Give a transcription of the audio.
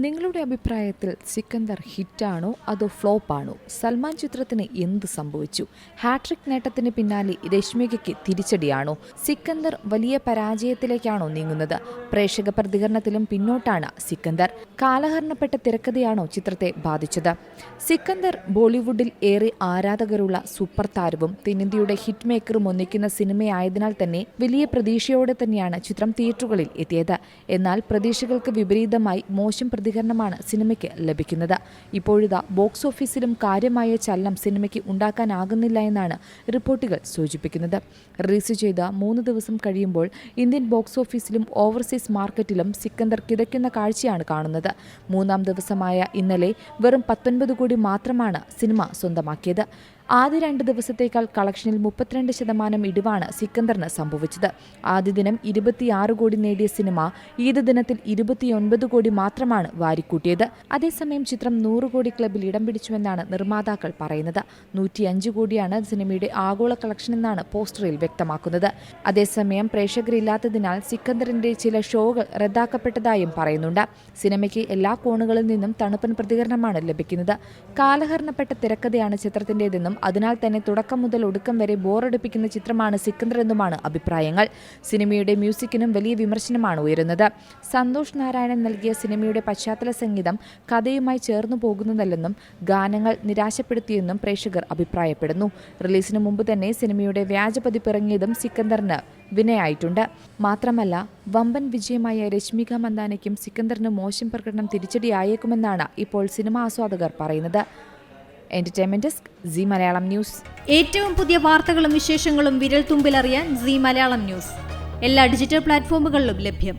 നിങ്ങളുടെ അഭിപ്രായത്തിൽ സിക്കന്ദർ ഹിറ്റാണോ അതോ ഫ്ലോപ്പാണോ? സൽമാൻ ചിത്രത്തിന് എന്ത് സംഭവിച്ചു? ഹാട്രിക് നേട്ടത്തിന് പിന്നാലെ രശ്മികയ്ക്ക് തിരിച്ചടിയാണോ? സിക്കന്ദർ വലിയ പരാജയത്തിലേക്കാണോ നീങ്ങുന്നത്? പ്രേക്ഷക പ്രതികരണത്തിലും പിന്നോട്ടാണ് സിക്കന്ദർ. കാലഹരണപ്പെട്ട തിരക്കഥയാണോ ചിത്രത്തെ ബാധിച്ചത്? സിക്കന്ദർ ബോളിവുഡിൽ ഏറെ ആരാധകരുള്ള സൂപ്പർ താരവും തെന്നിന്ത്യയുടെ ഹിറ്റ് മേക്കറും ഒന്നിക്കുന്ന സിനിമയായതിനാൽ തന്നെ വലിയ പ്രതീക്ഷയോടെ തന്നെയാണ് ചിത്രം തിയേറ്ററുകളിൽ എത്തിയത്. എന്നാൽ പ്രതീക്ഷകൾക്ക് വിപരീതമായി മോശം പ്രതികരണമാണ് സിനിമയ്ക്ക് ലഭിക്കുന്നത്. ഇപ്പോഴിതാ ബോക്സ് ഓഫീസിലും കാര്യമായ ചലനം സിനിമയ്ക്ക് ഉണ്ടാക്കാനാകുന്നില്ല എന്നാണ് റിപ്പോർട്ടുകൾ സൂചിപ്പിക്കുന്നത്. റിലീസ് ചെയ്ത 3 ദിവസം കഴിയുമ്പോൾ ഇന്ത്യൻ ബോക്സ് ഓഫീസിലും ഓവർസീസ് മാർക്കറ്റിലും സിക്കന്ദർ കിതയ്ക്കുന്ന കാഴ്ചയാണ് കാണുന്നത്. 3-ാം ദിവസമായ ഇന്നലെ വെറും 19 കോടി മാത്രമാണ് സിനിമ സ്വന്തമാക്കിയത്. ആദ്യ 2 ദിവസത്തേക്കാൾ കളക്ഷനിൽ 32% ഇടിവാണ് സിക്കന്ദറിന് സംഭവിച്ചത്. ആദ്യ ദിനം 26 കോടി നേടിയ സിനിമ ഈദ് ദിനത്തിൽ 29 കോടി മാത്രമാണ് വാരിക്കൂട്ടിയത്. അതേസമയം ചിത്രം 100 കോടി ക്ലബിൽ ഇടം പിടിച്ചുവെന്നാണ് നിർമ്മാതാക്കൾ പറയുന്നത്. 105 കോടിയാണ് സിനിമയുടെ ആഗോള കളക്ഷൻ എന്നാണ് പോസ്റ്ററിൽ വ്യക്തമാക്കുന്നത്. അതേസമയം പ്രേക്ഷകരില്ലാത്തതിനാൽ സിക്കന്ദറിന്റെ ചില ഷോകൾ റദ്ദാക്കപ്പെട്ടതായും പറയുന്നുണ്ട്. സിനിമയ്ക്ക് എല്ലാ കോണുകളിൽ നിന്നും തണുപ്പൻ പ്രതികരണമാണ് ലഭിക്കുന്നത്. കാലഹരണപ്പെട്ട തിരക്കഥയാണ് ചിത്രത്തിന്റേതെന്നും അതിനാൽ തന്നെ തുടക്കം മുതൽ ഒടുക്കം വരെ ബോറടിപ്പിക്കുന്ന ചിത്രമാണ് സിക്കന്ദർ എന്നുമാണ് അഭിപ്രായങ്ങൾ. സിനിമയുടെ മ്യൂസിക്കിനും വലിയ വിമർശനമാണ് ഉയരുന്നത്. സന്തോഷ് നാരായണൻ നൽകിയ സിനിമയുടെ പശ്ചാത്തല സംഗീതം കഥയുമായി ചേർന്നു പോകുന്നതല്ലെന്നും ഗാനങ്ങൾ നിരാശപ്പെടുത്തിയെന്നും പ്രേക്ഷകർ അഭിപ്രായപ്പെടുന്നു. റിലീസിന് മുമ്പ് തന്നെ സിനിമയുടെ വ്യാജപതിപ്പ് ഇറങ്ങിയതും സിക്കന്ദറിന് വിനയായിട്ടുണ്ട്. മാത്രമല്ല വമ്പൻ വിജയമായ രശ്മിക മന്ദാനയ്ക്കും സിക്കന്ദറിന് മോശം പ്രകടനം തിരിച്ചടിയായേക്കുമെന്നാണ് ഇപ്പോൾ സിനിമാ ആസ്വാദകർ പറയുന്നത്. Entertainment desk Zee Malayalam news. ഏറ്റവും പുതിയ വാർത്തകളും വിശേഷങ്ങളും വിരൽ തുമ്പിലറിയാൻ സീ മലയാളം ന്യൂസ് എല്ലാ ഡിജിറ്റൽ പ്ലാറ്റ്ഫോമുകളിലും ലഭ്യം.